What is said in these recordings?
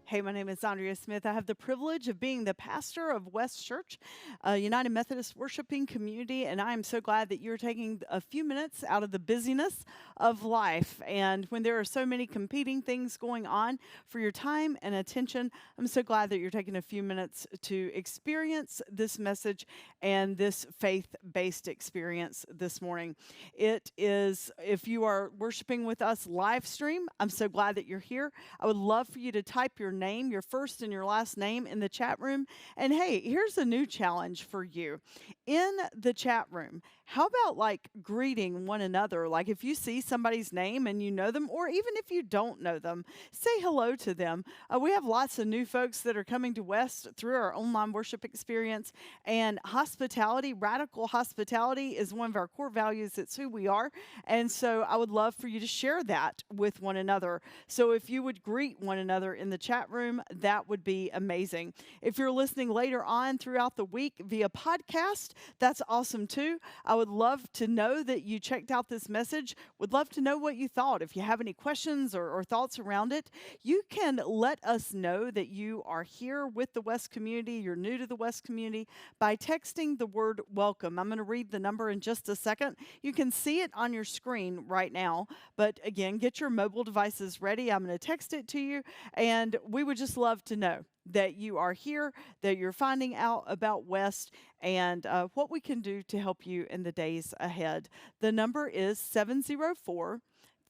Hey, my name is Andrea Smith. I have the privilege of being the pastor of West Church, a United Methodist worshiping community, and I am so glad that you're taking a few minutes out of the busyness of life. And when there are so many competing things going on for your time and attention, I'm so glad that you're taking a few minutes to experience this message and this faith-based experience this morning. It is, if you are worshiping with us live stream, I'm so glad that you're here. I would love for you to type your name, your first and your last name in the chat room. And hey, here's a new challenge for you. In the chat room, how about like greeting one another? Like if you see somebody's name and you know them, or even if you don't know them, say hello to them. We have lots of new folks that are coming to West through our online worship experience. And hospitality, radical hospitality, is one of our core values. It's who we are. And so I would love for you to share that with one another. So if you would greet one another in the chat room, that would be amazing. If you're listening later on throughout the week via podcast, that's awesome too. I would love to know that you checked out this message. Would love to know what you thought. If you have any questions or thoughts around it, you can let us know that you are here with the West community, you're new to the West community, by texting the word welcome. I'm going to read the number in just a second. You can see it on your screen right now, but again, get your mobile devices ready. I'm going to text it to you, and we would just love to know that you are here, that you're finding out about West, and what we can do to help you in the days ahead. The number is 704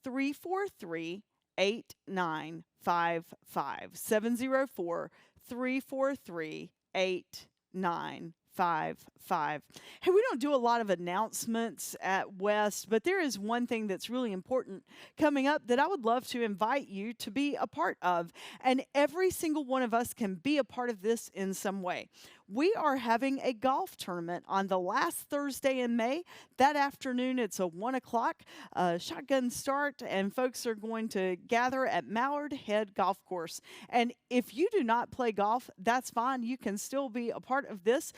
343 8955. 704 343 8955. Hey, we don't do a lot of announcements at West, but there is one thing that's really important coming up that I would love to invite you to be a part of. And every single one of us can be a part of this in some way. We are having a golf tournament on the last Thursday in May. That afternoon, it's a 1 o'clock shotgun start, and folks are going to gather at Mallard Head Golf Course. And if you do not play golf, that's fine. You can still be a part of this.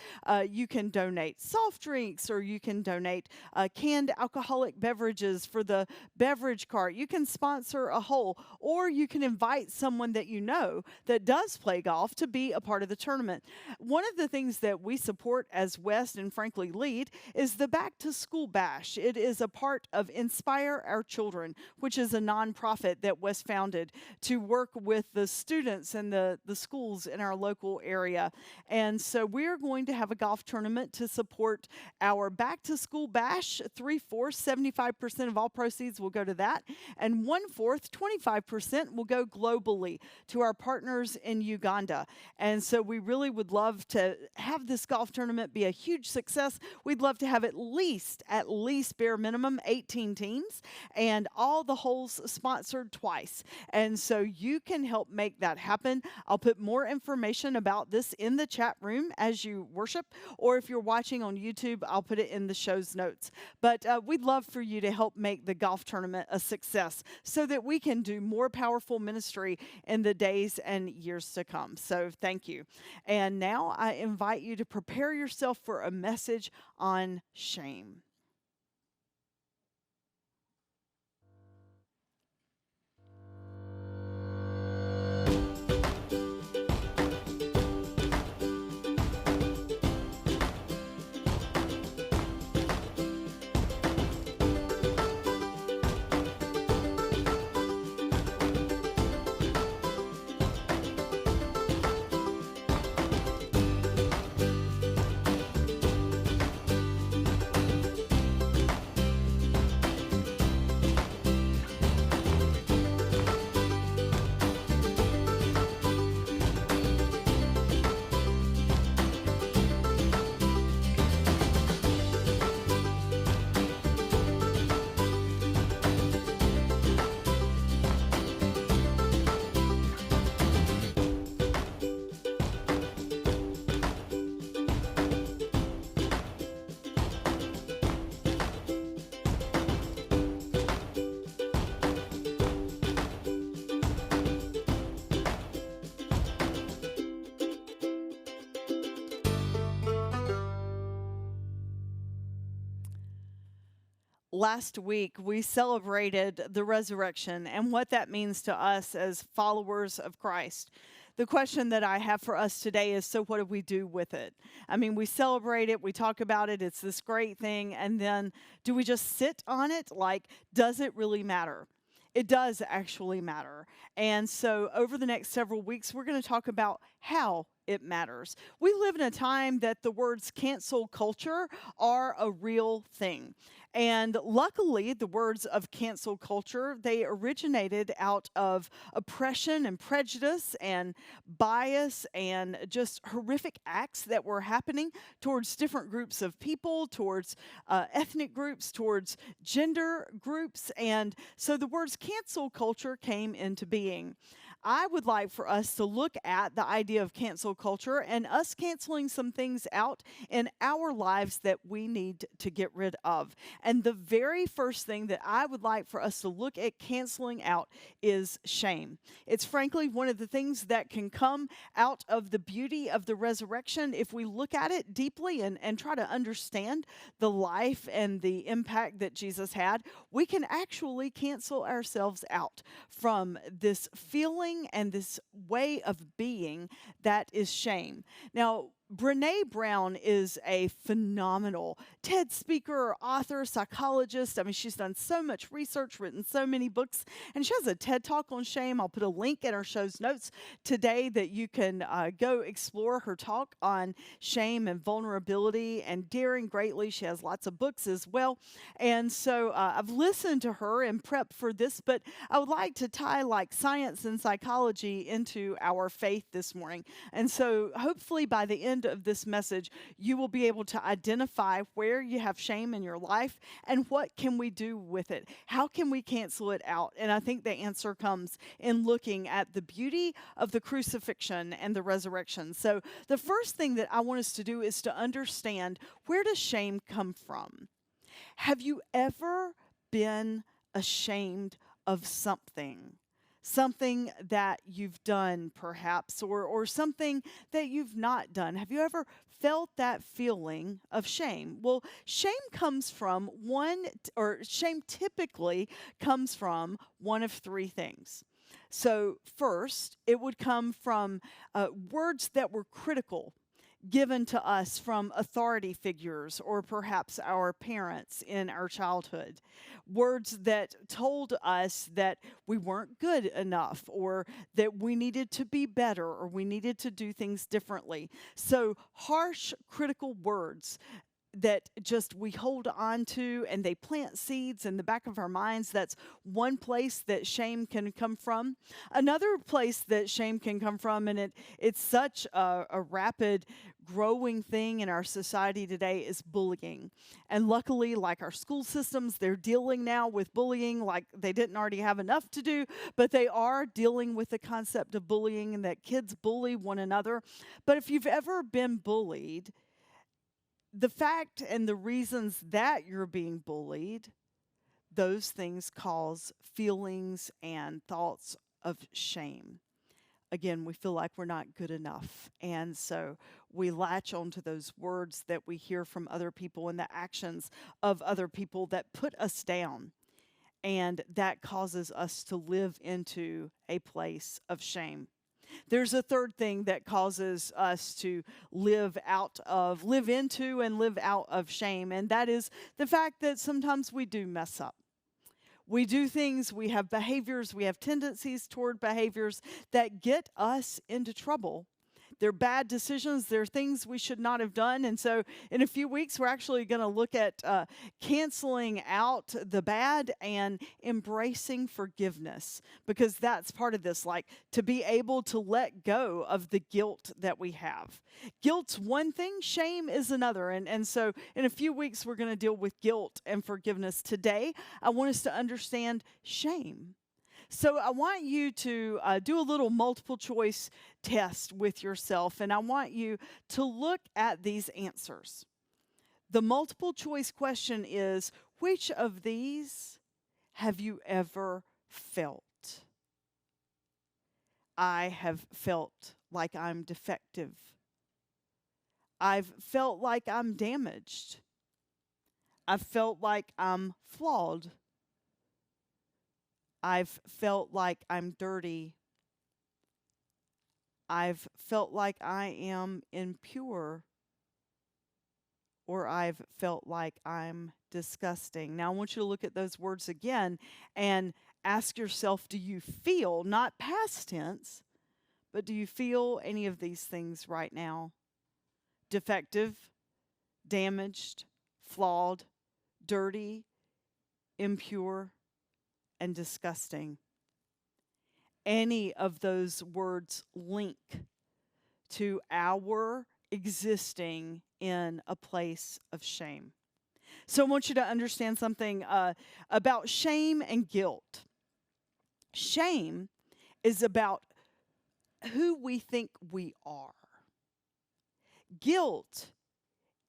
You can donate soft drinks, or you can donate canned alcoholic beverages for the beverage cart. You can sponsor a hole, or you can invite someone that you know that does play golf to be a part of the tournament. One of the things that we support as West, and frankly lead, is the Back to School Bash. It is a part of Inspire Our Children, which is a nonprofit that West founded to work with the students and the schools in our local area. And so we're going to have a golf tournament to support our Back to School Bash. 3/4, 75% of all proceeds will go to that, and 1/4, 25%, will go globally to our partners in Uganda. And so we really would love to have this golf tournament be a huge success. We'd love to have at least bare minimum 18 teams, and all the holes sponsored twice. And so you can help make that happen. I'll put more information about this in the chat room as you worship, or if you're watching on YouTube, I'll put it in the show's notes. But we'd love for you to help make the golf tournament a success so that we can do more powerful ministry in the days and years to come. So thank you. And now I invite you to prepare yourself for a message on shame. Last week, we celebrated the resurrection and what that means to us as followers of Christ. The question that I have for us today is, so what do we do with it? I mean, we celebrate it, we talk about it, it's this great thing, and then do we just sit on it? Like, does it really matter? It does actually matter. And so, over the next several weeks, we're going to talk about how it matters. We live in a time that the words cancel culture are a real thing. And luckily, the words of cancel culture, they originated out of oppression and prejudice and bias and just horrific acts that were happening towards different groups of people, towards ethnic groups, towards gender groups. And so the words cancel culture came into being. I would like for us to look at the idea of cancel culture and us canceling some things out in our lives that we need to get rid of. And the very first thing that I would like for us to look at canceling out is shame. It's frankly one of the things that can come out of the beauty of the resurrection if we look at it deeply and try to understand the life and the impact that Jesus had. We can actually cancel ourselves out from this feeling and this way of being that is shame. Now, Brene Brown is a phenomenal TED speaker, author, psychologist. I mean, she's done so much research, written so many books, and she has a TED Talk on shame. I'll put a link in our show's notes today that you can go explore her talk on shame and vulnerability and daring greatly. She has lots of books as well. And so I've listened to her and prep for this, but I would like to tie like science and psychology into our faith this morning. And so hopefully by the end of this message, you will be able to identify where you have shame in your life and what can we do with it? How can we cancel it out? And I think the answer comes in looking at the beauty of the crucifixion and the resurrection. So the first thing that I want us to do is to understand, where does shame come from? Have you ever been ashamed of something? Something that you've done, perhaps, or something that you've not done. Have you ever felt that feeling of shame? Well, shame shame typically comes from one of three things. So, first, it would come from words that were critical given to us from authority figures or perhaps our parents in our childhood. Words that told us that we weren't good enough or that we needed to be better or we needed to do things differently. So harsh, critical words that just we hold on to and they plant seeds in the back of our minds. That's one place that shame can come from. Another place that shame can come from, and it's such a rapid growing thing in our society today, is bullying. And luckily, like our school systems, they're dealing now with bullying like they didn't already have enough to do, but they are dealing with the concept of bullying and that kids bully one another. But if you've ever been bullied, the fact and the reasons that you're being bullied, those things cause feelings and thoughts of shame. Again, we feel like we're not good enough. And so we latch onto those words that we hear from other people and the actions of other people that put us down. And that causes us to live into a place of shame. There's a third thing that causes us to live into and live out of shame, and that is the fact that sometimes we do mess up. We do things, we have behaviors, we have tendencies toward behaviors that get us into trouble. They're bad decisions. They're things we should not have done. And so in a few weeks, we're actually going to look at canceling out the bad and embracing forgiveness, because that's part of this, like to be able to let go of the guilt that we have. Guilt's one thing, shame is another. And so in a few weeks, we're going to deal with guilt and forgiveness. Today, I want us to understand shame. So I want you to do a little multiple choice test with yourself, and I want you to look at these answers. The multiple choice question is, which of these have you ever felt? I have felt like I'm defective. I've felt like I'm damaged. I've felt like I'm flawed. I've felt like I'm dirty. I've felt like I am impure, or I've felt like I'm disgusting. Now, I want you to look at those words again and ask yourself, do you feel, not past tense, but do you feel any of these things right now? Defective, damaged, flawed, dirty, impure, and disgusting. Any of those words link to our existing in a place of shame. So I want you to understand something about shame and guilt. Shame is about who we think we are. Guilt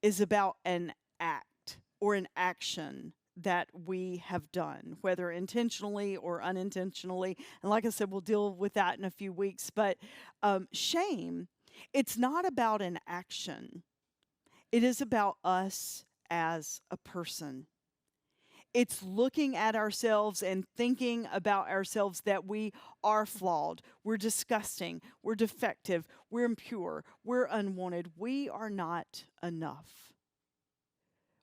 is about an act or an action that we have done, whether intentionally or unintentionally. And like I said, we'll deal with that in a few weeks. But shame, it's not about an action. It is about us as a person. It's looking at ourselves and thinking about ourselves that we are flawed, we're disgusting, we're defective, we're impure, we're unwanted, we are not enough.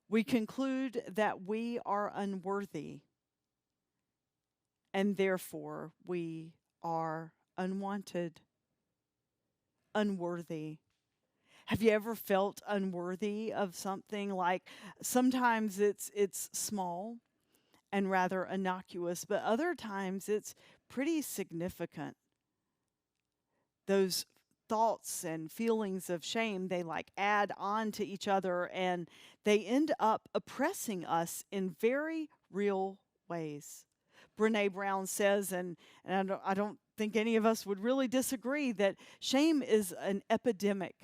We conclude that we are unworthy, and therefore we are unwanted, unworthy. Have you ever felt unworthy of something? Like sometimes it's small and rather innocuous, but other times it's pretty significant. Those thoughts and feelings of shame, they like add on to each other, and they end up oppressing us in very real ways. Brene Brown says, and I don't think any of us would really disagree, that shame is an epidemic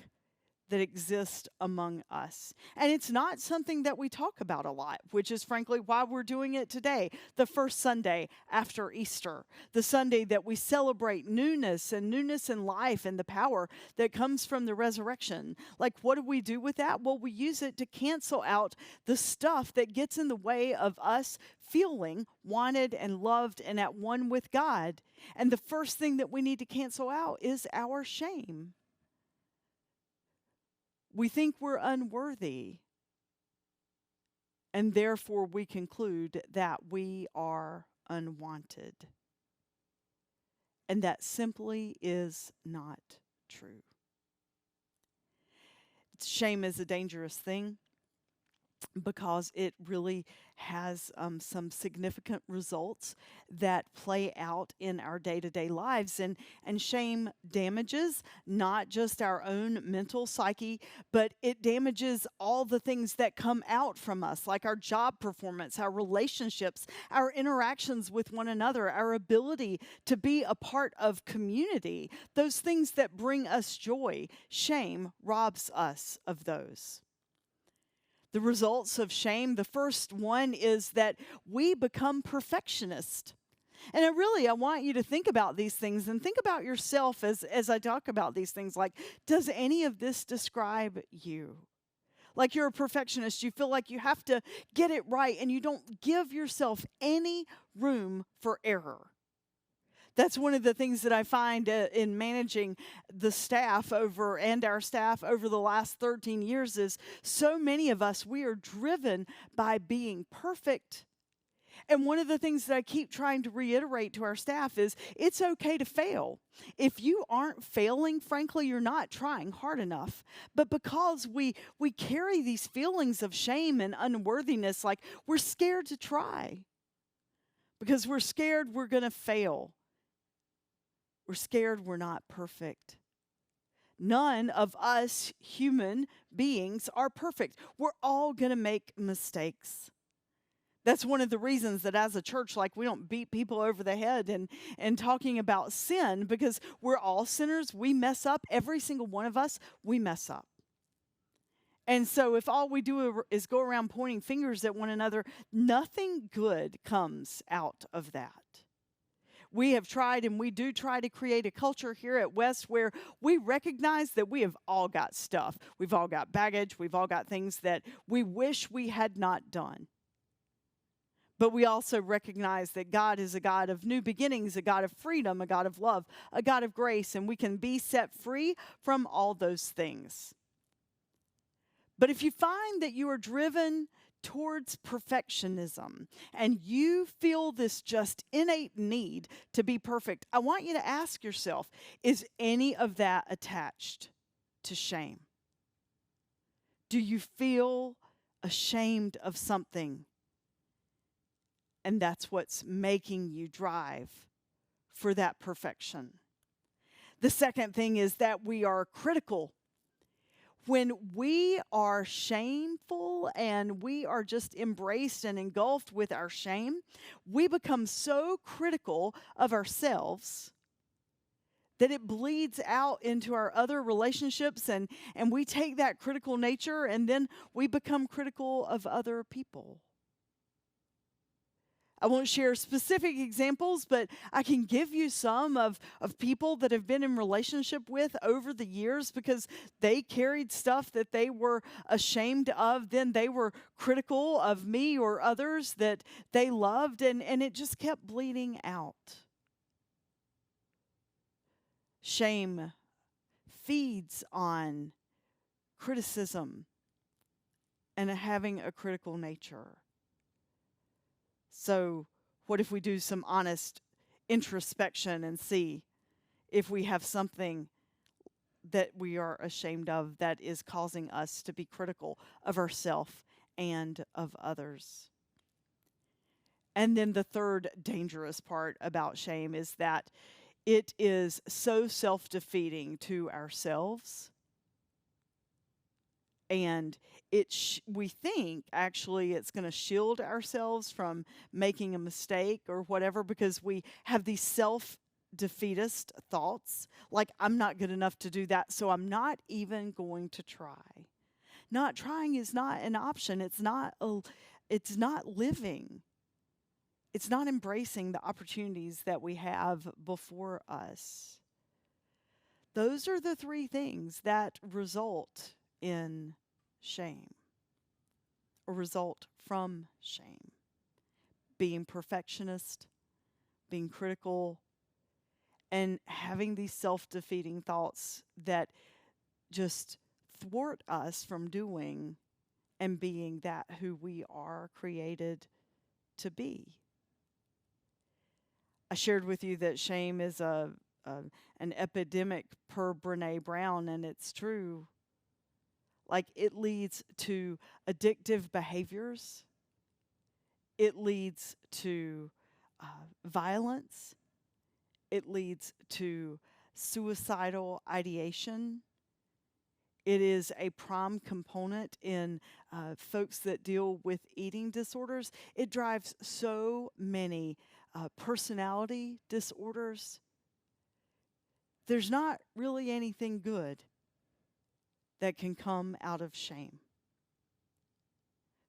that exist among us. And it's not something that we talk about a lot, which is frankly why we're doing it today, the first Sunday after Easter, the Sunday that we celebrate newness in life and the power that comes from the resurrection. Like, what do we do with that? Well, we use it to cancel out the stuff that gets in the way of us feeling wanted and loved and at one with God. And the first thing that we need to cancel out is our shame. We think we're unworthy, and therefore we conclude that we are unwanted. And that simply is not true. Shame is a dangerous thing because it really has some significant results that play out in our day-to-day lives. And shame damages not just our own mental psyche, but it damages all the things that come out from us, like our job performance, our relationships, our interactions with one another, our ability to be a part of community, those things that bring us joy. Shame robs us of those. The results of shame, the first one is that we become perfectionists. And I want you to think about these things and think about yourself as I talk about these things. Like, does any of this describe you? Like, you're a perfectionist. You feel like you have to get it right, and you don't give yourself any room for error. That's one of the things that I find in managing the staff and our staff over the last 13 years is so many of us, we are driven by being perfect. And one of the things that I keep trying to reiterate to our staff is it's okay to fail. If you aren't failing, frankly, you're not trying hard enough. But because we carry these feelings of shame and unworthiness, like we're scared to try because we're scared we're going to fail. We're scared we're not perfect. None of us human beings are perfect. We're all going to make mistakes. That's one of the reasons that as a church, like, we don't beat people over the head and talking about sin, because we're all sinners. We mess up. Every single one of us, we mess up. And so if all we do is go around pointing fingers at one another, nothing good comes out of that. We have tried, and we do try to create a culture here at West where we recognize that we have all got stuff. We've all got baggage. We've all got things that we wish we had not done. But we also recognize that God is a God of new beginnings, a God of freedom, a God of love, a God of grace, and we can be set free from all those things. But if you find that you are driven towards perfectionism and you feel this just innate need to be perfect, I want you to ask yourself, is any of that attached to shame? Do you feel ashamed of something? And that's what's making you drive for that perfection. The second thing is that we are critical. When we are shameful and we are just embraced and engulfed with our shame, we become so critical of ourselves that it bleeds out into our other relationships, and we take that critical nature and then we become critical of other people. I won't share specific examples, but I can give you some of people that have been in relationship with over the years because they carried stuff that they were ashamed of. Then they were critical of me or others that they loved, and it just kept bleeding out. Shame feeds on criticism and having a critical nature. So what if we do some honest introspection and see if we have something that we are ashamed of that is causing us to be critical of ourselves and of others? And then the third dangerous part about shame is that it is so self-defeating to ourselves. And we think actually it's going to shield ourselves from making a mistake or whatever, because we have these self-defeatist thoughts like, I'm not good enough to do that, so I'm not even going to try. Not trying is not an option. It's not living. It's not embracing the opportunities that we have before us. Those are the three things that result in shame, or result from shame: being perfectionist, being critical, and having these self-defeating thoughts that just thwart us from doing and being that who we are created to be. I shared with you that shame is an epidemic per Brene Brown, and it's true. Like, it leads to addictive behaviors. It leads to violence. It leads to suicidal ideation. It is a prime component in folks that deal with eating disorders. It drives so many personality disorders. There's not really anything good that can come out of shame.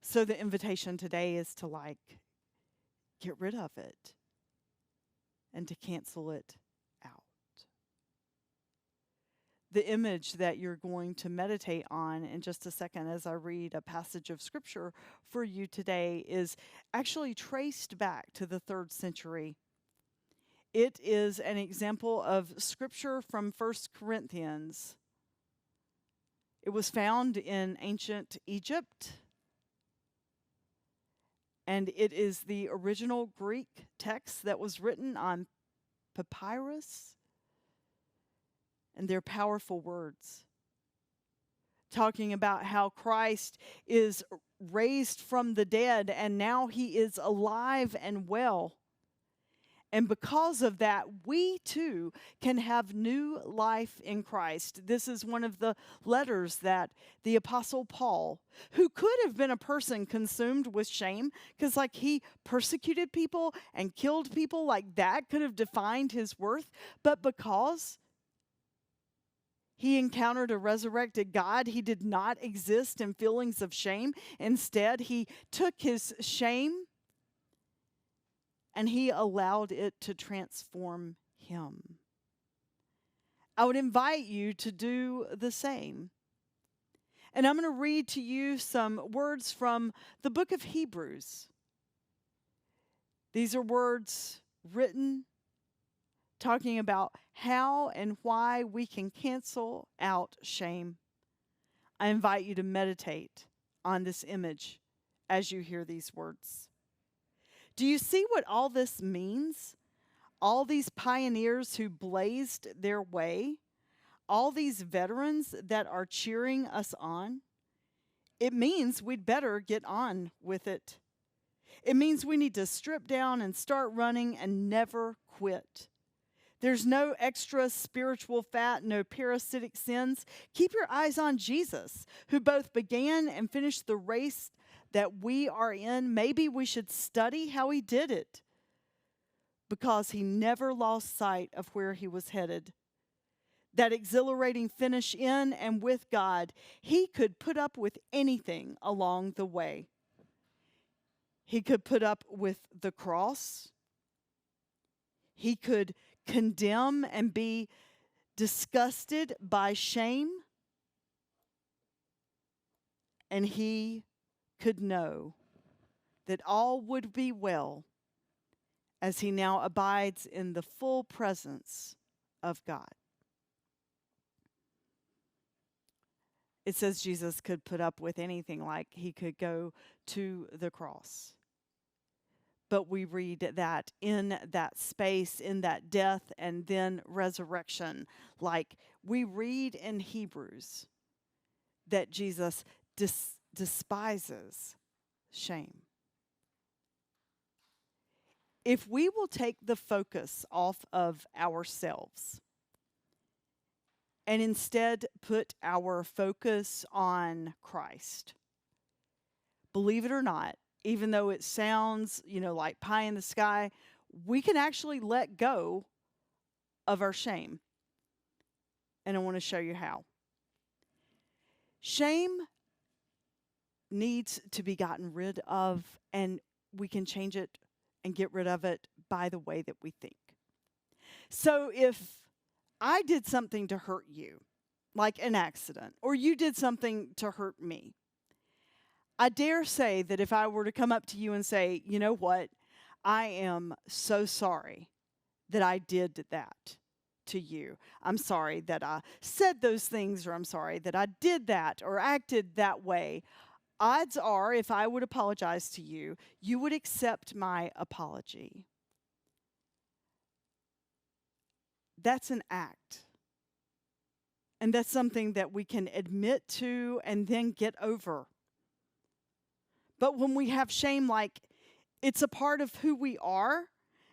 So the invitation today is to get rid of it and to cancel it out. The image that you're going to meditate on in just a second as I read a passage of scripture for you today is actually traced back to the 3rd century. It is an example of scripture from 1 Corinthians. It was found in ancient Egypt, and it is the original Greek text that was written on papyrus, and they're powerful words, talking about how Christ is raised from the dead, and now he is alive and well. And because of that, we too can have new life in Christ. This is one of the letters that the Apostle Paul, who could have been a person consumed with shame, because he persecuted people and killed people, that could have defined his worth. But because he encountered a resurrected God, he did not exist in feelings of shame. Instead, he took his shame and he allowed it to transform him. I would invite you to do the same. And I'm going to read to you some words from the book of Hebrews. These are words written talking about how and why we can cancel out shame. I invite you to meditate on this image as you hear these words. Do you see what all this means? All these pioneers who blazed their way, all these veterans that are cheering us on. It means we'd better get on with it. It means we need to strip down and start running and never quit. There's no extra spiritual fat, no parasitic sins. Keep your eyes on Jesus, who both began and finished the race that we are in. Maybe we should study how he did it, because he never lost sight of where he was headed. That exhilarating finish in and with God, he could put up with anything along the way. He could put up with the cross. He could condemn and be disgusted by shame. And he could know that all would be well as he now abides in the full presence of God. It says Jesus could put up with anything, like he could go to the cross. But we read that in that space, in that death and then resurrection, like we read in Hebrews that Jesus despises shame. If we will take the focus off of ourselves and instead put our focus on Christ, believe it or not, even though it sounds, like pie in the sky, we can actually let go of our shame. And I want to show you how. Shame needs to be gotten rid of, and we can change it and get rid of it by the way that we think. So if I did something to hurt you, like an accident, or you did something to hurt me, I dare say that if I were to come up to you and say, you know what, I am so sorry that I did that to you. I'm sorry that I said those things, or I'm sorry that I did that or acted that way. Odds are, if I would apologize to you, you would accept my apology. That's an act. And that's something that we can admit to and then get over. But when we have shame, like it's a part of who we are,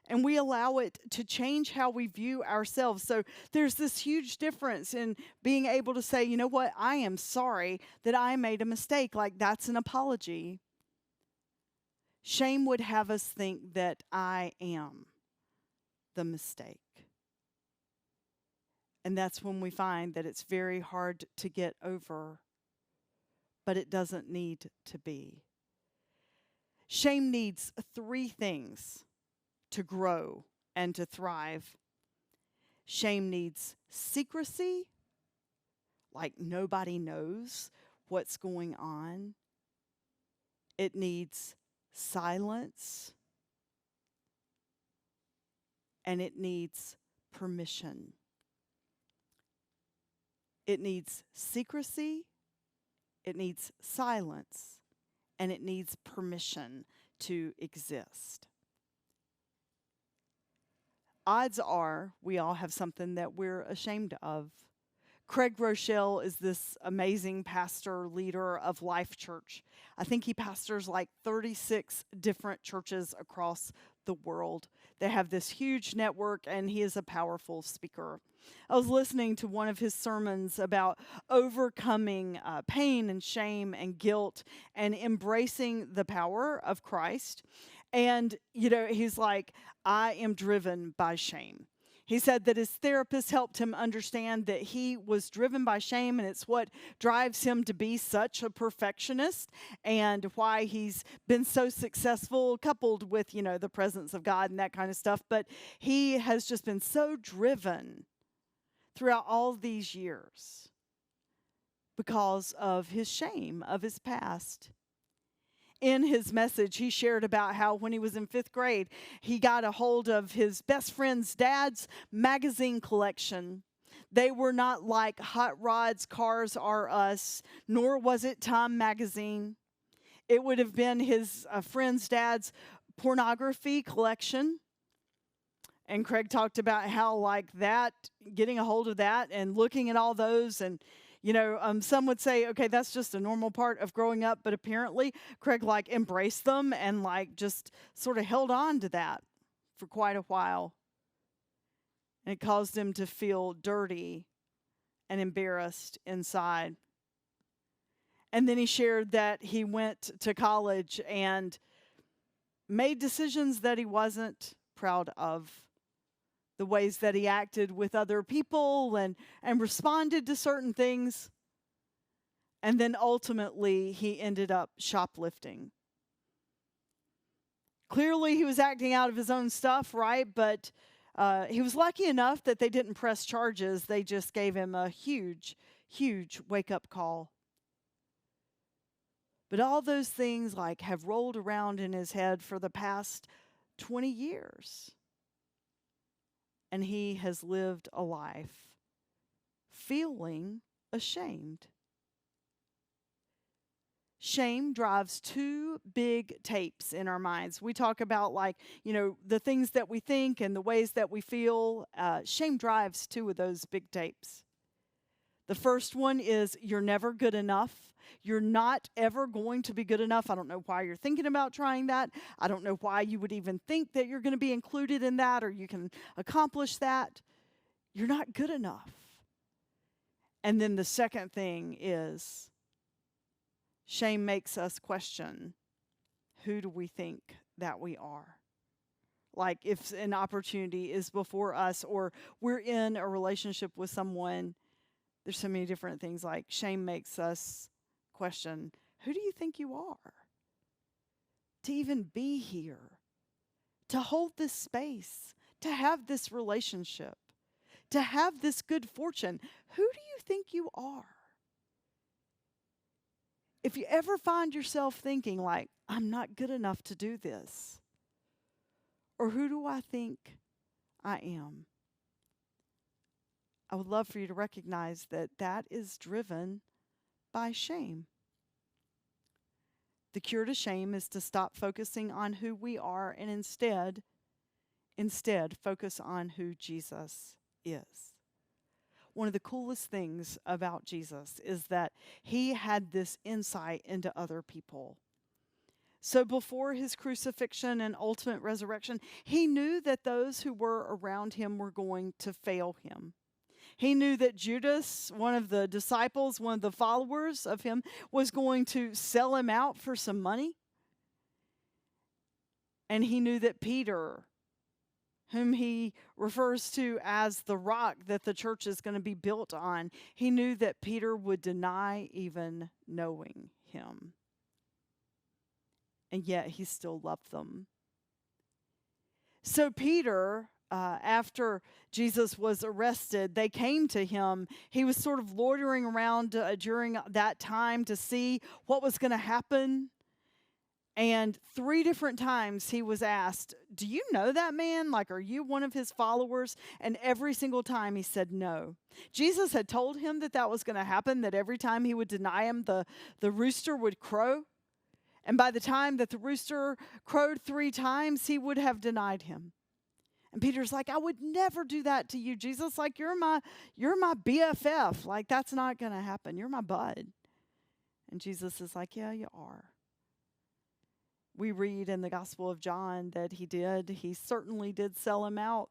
and we allow it to change how we view ourselves. So there's this huge difference in being able to say, you know what, I am sorry that I made a mistake. Like that's an apology. Shame would have us think that I am the mistake. And that's when we find that it's very hard to get over, but it doesn't need to be. Shame needs three things to grow and to thrive. Shame needs secrecy, like nobody knows what's going on. It needs silence. And it needs permission. It needs secrecy, it needs silence, and it needs permission to exist. Odds are we all have something that we're ashamed of. Craig Rochelle is this amazing pastor, leader of Life Church. I think he pastors like 36 different churches across the world. They have this huge network, and he is a powerful speaker. I was listening to one of his sermons about overcoming pain and shame and guilt and embracing the power of Christ. And, he's like, I am driven by shame. He said that his therapist helped him understand that he was driven by shame, and it's what drives him to be such a perfectionist and why he's been so successful, coupled with, the presence of God and that kind of stuff. But he has just been so driven throughout all these years because of his shame of his past. In his message, he shared about how when he was in 5th grade, he got a hold of his best friend's dad's magazine collection. They were not like Hot Rods, Cars R Us, nor was it Time magazine. It would have been his friend's dad's pornography collection. And Craig talked about how, like, that, getting a hold of that and looking at all those, and some would say, okay, that's just a normal part of growing up, but apparently Craig like embraced them and like just sort of held on to that for quite a while. And it caused him to feel dirty and embarrassed inside. And then he shared that he went to college and made decisions that he wasn't proud of. The ways that he acted with other people and responded to certain things. And then ultimately, he ended up shoplifting. Clearly, he was acting out of his own stuff, right? But he was lucky enough that they didn't press charges. They just gave him a huge, huge wake-up call. But all those things like have rolled around in his head for the past 20 years. And he has lived a life feeling ashamed. Shame drives two big tapes in our minds. We talk about the things that we think and the ways that we feel. Shame drives two of those big tapes. The first one is you're never good enough. You're not ever going to be good enough. I don't know why you're thinking about trying that. I don't know why you would even think that you're going to be included in that or you can accomplish that. You're not good enough. And then the second thing is shame makes us question, who do we think that we are? Like if an opportunity is before us or we're in a relationship with someone, there's so many different things like shame makes us question, who do you think you are? To even be here, to hold this space, to have this relationship, to have this good fortune. Who do you think you are? If you ever find yourself thinking like, I'm not good enough to do this, or who do I think I am? I would love for you to recognize that that is driven by shame. The cure to shame is to stop focusing on who we are and instead focus on who Jesus is. One of the coolest things about Jesus is that he had this insight into other people. So before his crucifixion and ultimate resurrection, he knew that those who were around him were going to fail him. He knew that Judas, one of the disciples, one of the followers of him, was going to sell him out for some money. And he knew that Peter, whom he refers to as the rock that the church is going to be built on, he knew that Peter would deny even knowing him. And yet he still loved them. So Peter, after Jesus was arrested, they came to him. He was sort of loitering around during that time to see what was going to happen. And 3 different times he was asked, do you know that man? Like, are you one of his followers? And every single time he said no. Jesus had told him that that was going to happen, that every time he would deny him, the rooster would crow. And by the time that the rooster crowed 3 times, he would have denied him. And Peter's like, I would never do that to you, Jesus. Like, you're my BFF. Like, that's not going to happen. You're my bud. And Jesus is like, yeah, you are. We read in the Gospel of John that he did. He certainly did sell him out.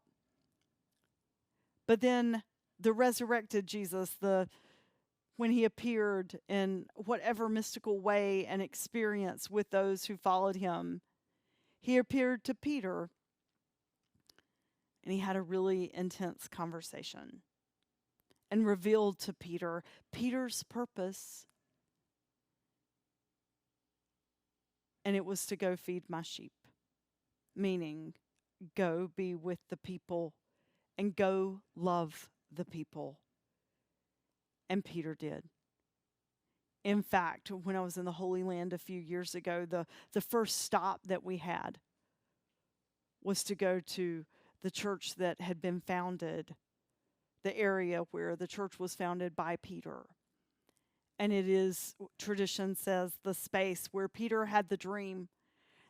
But then the resurrected Jesus, when he appeared in whatever mystical way and experience with those who followed him, he appeared to Peter. And he had a really intense conversation and revealed to Peter Peter's purpose. And it was to go feed my sheep, meaning go be with the people and go love the people. And Peter did. In fact, when I was in the Holy Land a few years ago, the first stop that we had was to go to the church that had been founded, the area where the church was founded by Peter. And it is, tradition says, the space where Peter had the dream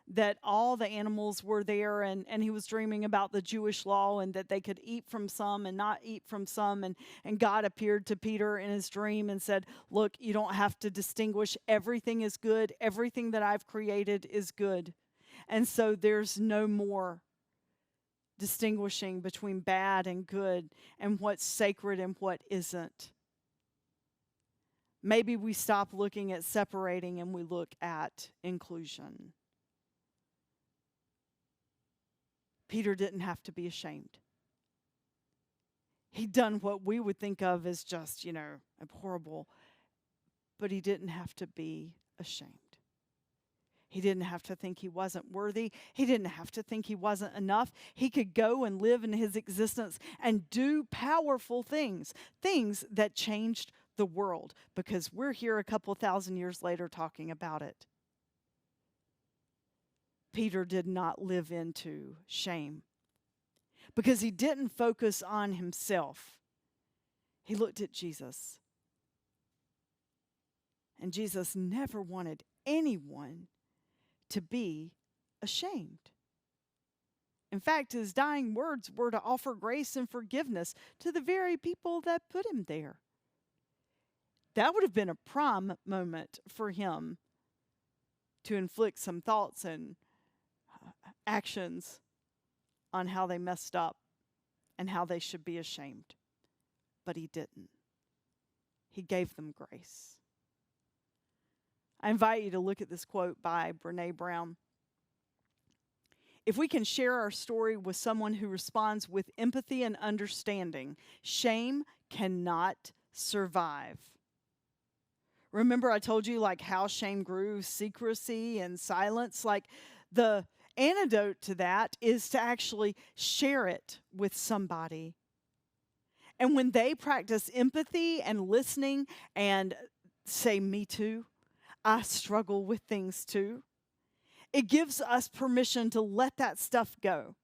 that all the animals were there, and he was dreaming about the Jewish law and that they could eat from some and not eat from some. And God appeared to Peter in his dream and said, look, you don't have to distinguish. Everything is good. Everything that I've created is good. And so there's no more distinguishing between bad and good and what's sacred and what isn't. Maybe we stop looking at separating and we look at inclusion. Peter didn't have to be ashamed. He'd done what we would think of as just, abhorrible, but he didn't have to be ashamed. He didn't have to think he wasn't worthy. He didn't have to think he wasn't enough. He could go and live in his existence and do powerful things, things that changed the world, because we're here a couple thousand years later talking about it. Peter did not live into shame because he didn't focus on himself. He looked at Jesus. And Jesus never wanted anyone to be ashamed. In fact, his dying words were to offer grace and forgiveness to the very people that put him there. That would have been a prime moment for him to inflict some thoughts and actions on how they messed up and how they should be ashamed. But he didn't. He gave them grace. I invite you to look at this quote by Brené Brown. If we can share our story with someone who responds with empathy and understanding, shame cannot survive. Remember I told you how shame grew, secrecy and silence? The antidote to that is to actually share it with somebody. And when they practice empathy and listening and say, me too, I struggle with things too, it gives us permission to let that stuff go.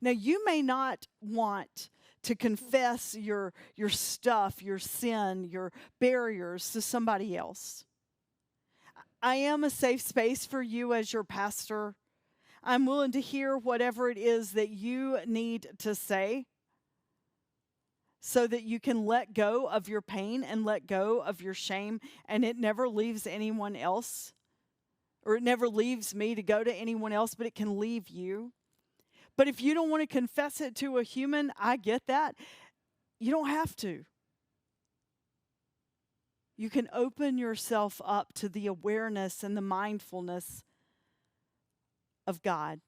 Now, you may not want to confess your stuff, your sin, your barriers to somebody else. I am a safe space for you as your pastor. I'm willing to hear whatever it is that you need to say so that you can let go of your pain and let go of your shame, and it never leaves anyone else, or it never leaves me to go to anyone else, but it can leave you. But if you don't want to confess it to a human, I get that. You don't have to. You can open yourself up to the awareness and the mindfulness of God.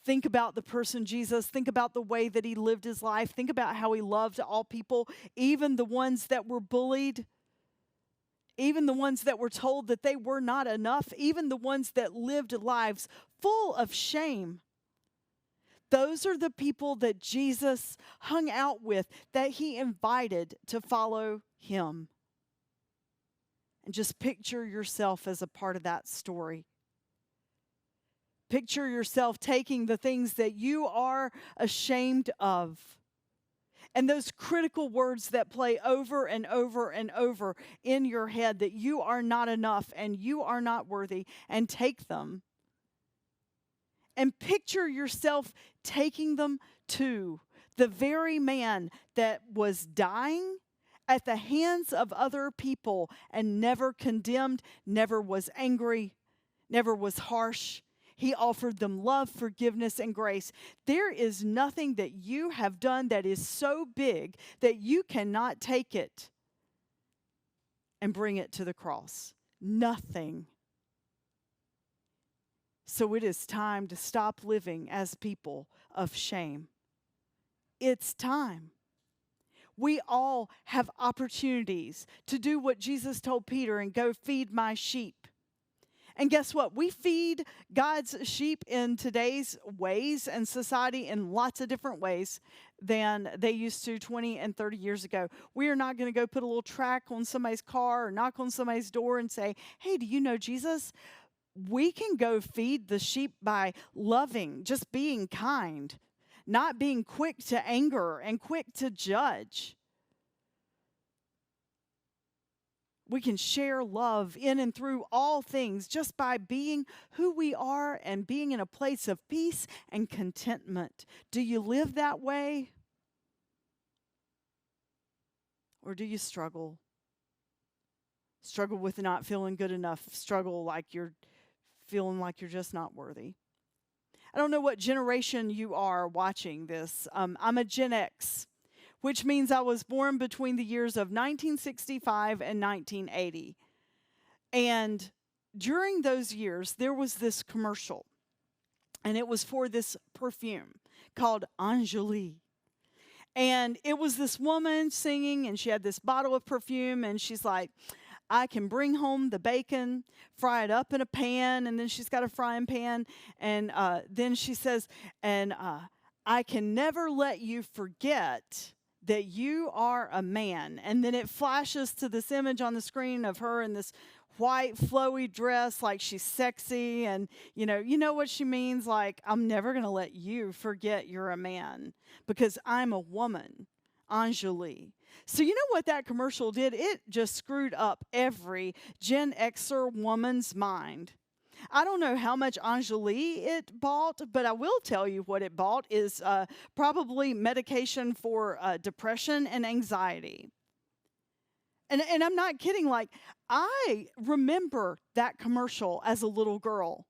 Think about the person Jesus. Think about the way that he lived his life. Think about how he loved all people, even the ones that were bullied, even the ones that were told that they were not enough, even the ones that lived lives full of shame. Those are the people that Jesus hung out with, that he invited to follow him. And just picture yourself as a part of that story. Picture yourself taking the things that you are ashamed of, and those critical words that play over and over and over in your head, that you are not enough and you are not worthy, and take them. And picture yourself taking them to the very man that was dying at the hands of other people and never condemned, never was angry, never was harsh. He offered them love, forgiveness, and grace. There is nothing that you have done that is so big that you cannot take it and bring it to the cross. Nothing. So it is time to stop living as people of shame. It's time. We all have opportunities to do what Jesus told Peter and go feed my sheep. And guess what? We feed God's sheep in today's ways and society in lots of different ways than they used to 20 and 30 years ago. We are not going to go put a little track on somebody's car or knock on somebody's door and say, hey, do you know Jesus? We can go feed the sheep by loving, just being kind, not being quick to anger and quick to judge. We can share love in and through all things just by being who we are and being in a place of peace and contentment. Do you live that way? Or do you struggle? Struggle with not feeling good enough. Struggle like you're feeling like you're just not worthy. I don't know what generation you are watching this. I'm a Gen X, which means I was born between the years of 1965 and 1980. And during those years, there was this commercial, and it was for this perfume called Angeli. And it was this woman singing, and she had this bottle of perfume, and she's like, I can bring home the bacon, fry it up in a pan, and then she's got a frying pan, and then she says, and I can never let you forget that you are a man. And then it flashes to this image on the screen of her in this white flowy dress, like she's sexy, and you know what she means, like, I'm never going to let you forget you're a man because I'm a woman, Angeli. So you know what that commercial did? It just screwed up every Gen Xer woman's mind. I don't know how much Angeli it bought, but I will tell you what it bought is probably medication for depression and anxiety. And I'm not kidding. Like, I remember that commercial as a little girl.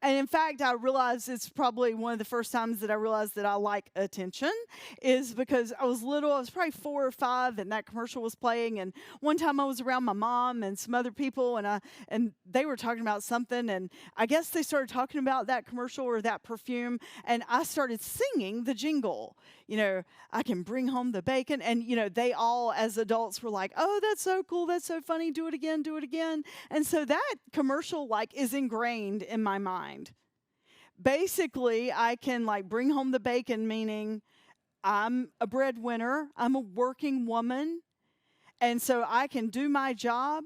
And in fact, I realized it's probably one of the first times that I realized that I like attention is because I was little. I was probably 4 or 5, and that commercial was playing. And one time I was around my mom and some other people, and they were talking about something. And I guess they started talking about that commercial or that perfume. And I started singing the jingle. I can bring home the bacon. And, they all, as adults, were like, oh, that's so cool. That's so funny. Do it again. Do it again. And so that commercial, is ingrained in my mind. Basically, I can, bring home the bacon, meaning I'm a breadwinner. I'm a working woman. And so I can do my job.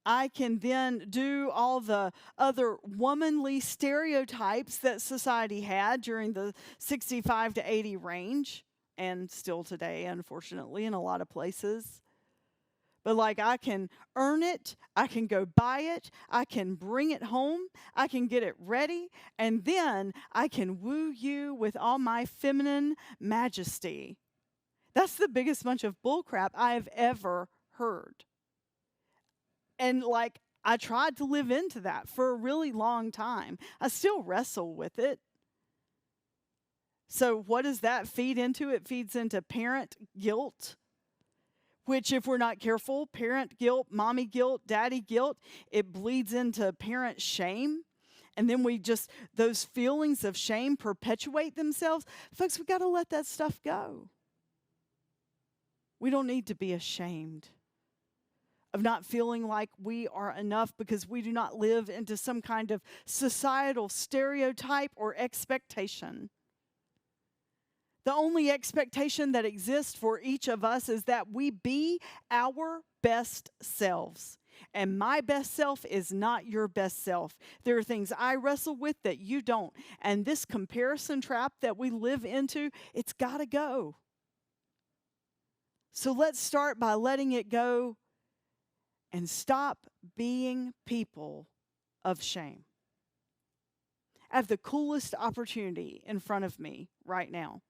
I can then do all the other womanly stereotypes that society had during the 65 to 80 range, and still today, unfortunately, in a lot of places. But I can earn it, I can go buy it, I can bring it home, I can get it ready, and then I can woo you with all my feminine majesty. That's the biggest bunch of bullcrap I've ever heard. And I tried to live into that for a really long time. I still wrestle with it. So what does that feed into? It feeds into parent guilt, which if we're not careful, parent guilt, mommy guilt, daddy guilt, it bleeds into parent shame. And then those feelings of shame perpetuate themselves. Folks, we got to let that stuff go. We don't need to be ashamed of not feeling like we are enough because we do not live into some kind of societal stereotype or expectation. The only expectation that exists for each of us is that we be our best selves. And my best self is not your best self. There are things I wrestle with that you don't. And this comparison trap that we live into, it's got to go. So let's start by letting it go and stop being people of shame. I have the coolest opportunity in front of me right now.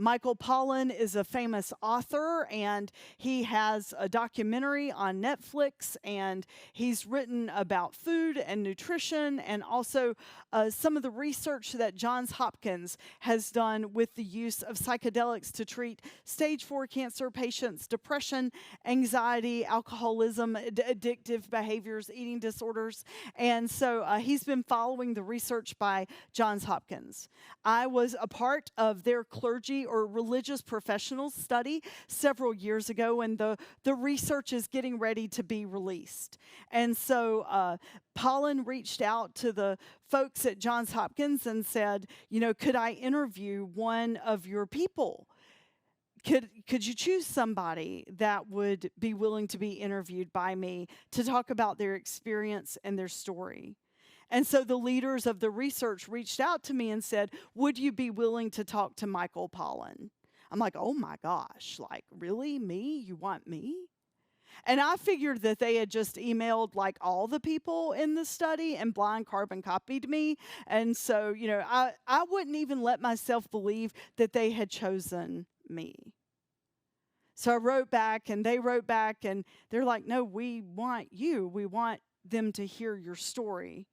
Michael Pollan is a famous author, and he has a documentary on Netflix, and he's written about food and nutrition and also some of the research that Johns Hopkins has done with the use of psychedelics to treat stage 4 cancer patients, depression, anxiety, alcoholism, addictive behaviors, eating disorders. And so he's been following the research by Johns Hopkins. I was a part of their clergy or religious professionals study several years ago, and the research is getting ready to be released. And so Pollen reached out to the folks at Johns Hopkins and said, could I interview one of your people? Could you choose somebody that would be willing to be interviewed by me to talk about their experience and their story? And so the leaders of the research reached out to me and said, would you be willing to talk to Michael Pollan? I'm like, oh my gosh, like, really? Me? You want me? And I figured that they had just emailed like all the people in the study and blind carbon copied me. And so, I wouldn't even let myself believe that they had chosen me. So I wrote back and they wrote back and they're like, no, we want you. We want them to hear your story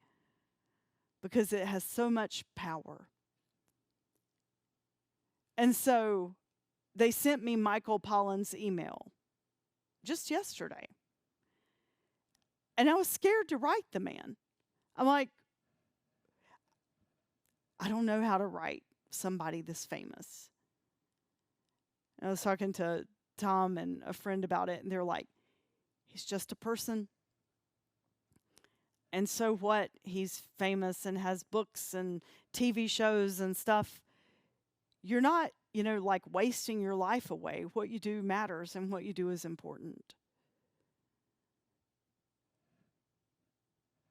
because it has so much power. And so they sent me Michael Pollan's email just yesterday. And I was scared to write the man. I'm like, I don't know how to write somebody this famous. I was talking to Tom and a friend about it, and they're like, he's just a person. And so what? He's famous and has books and TV shows and stuff. You're not, like wasting your life away. What you do matters, and what you do is important.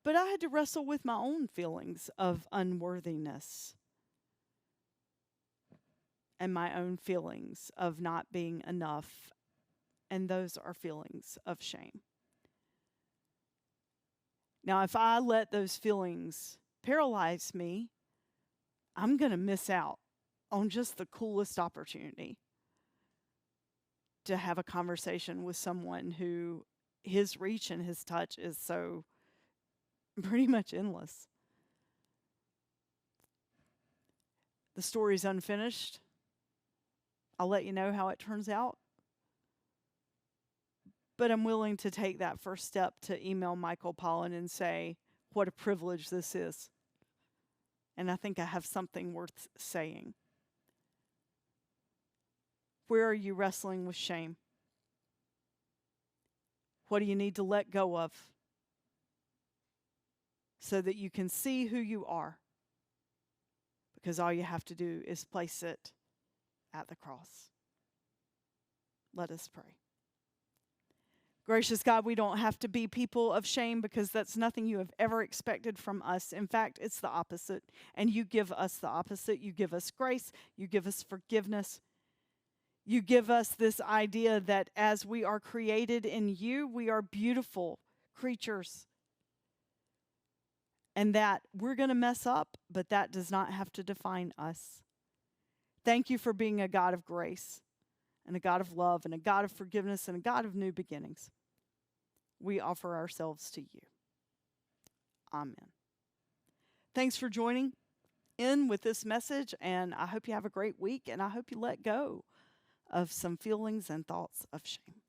But I had to wrestle with my own feelings of unworthiness and my own feelings of not being enough. And those are feelings of shame. Now, if I let those feelings paralyze me, I'm going to miss out on just the coolest opportunity to have a conversation with someone who his reach and his touch is so pretty much endless. The story's unfinished. I'll let you know how it turns out. But I'm willing to take that first step to email Michael Pollan and say, what a privilege this is. And I think I have something worth saying. Where are you wrestling with shame? What do you need to let go of so that you can see who you are? Because all you have to do is place it at the cross. Let us pray. Gracious God, we don't have to be people of shame because that's nothing you have ever expected from us. In fact, it's the opposite. And you give us the opposite. You give us grace. You give us forgiveness. You give us this idea that as we are created in you, we are beautiful creatures. And that we're going to mess up, but that does not have to define us. Thank you for being a God of grace and a God of love and a God of forgiveness and a God of new beginnings. We offer ourselves to you. Amen. Thanks for joining in with this message, and I hope you have a great week, and I hope you let go of some feelings and thoughts of shame.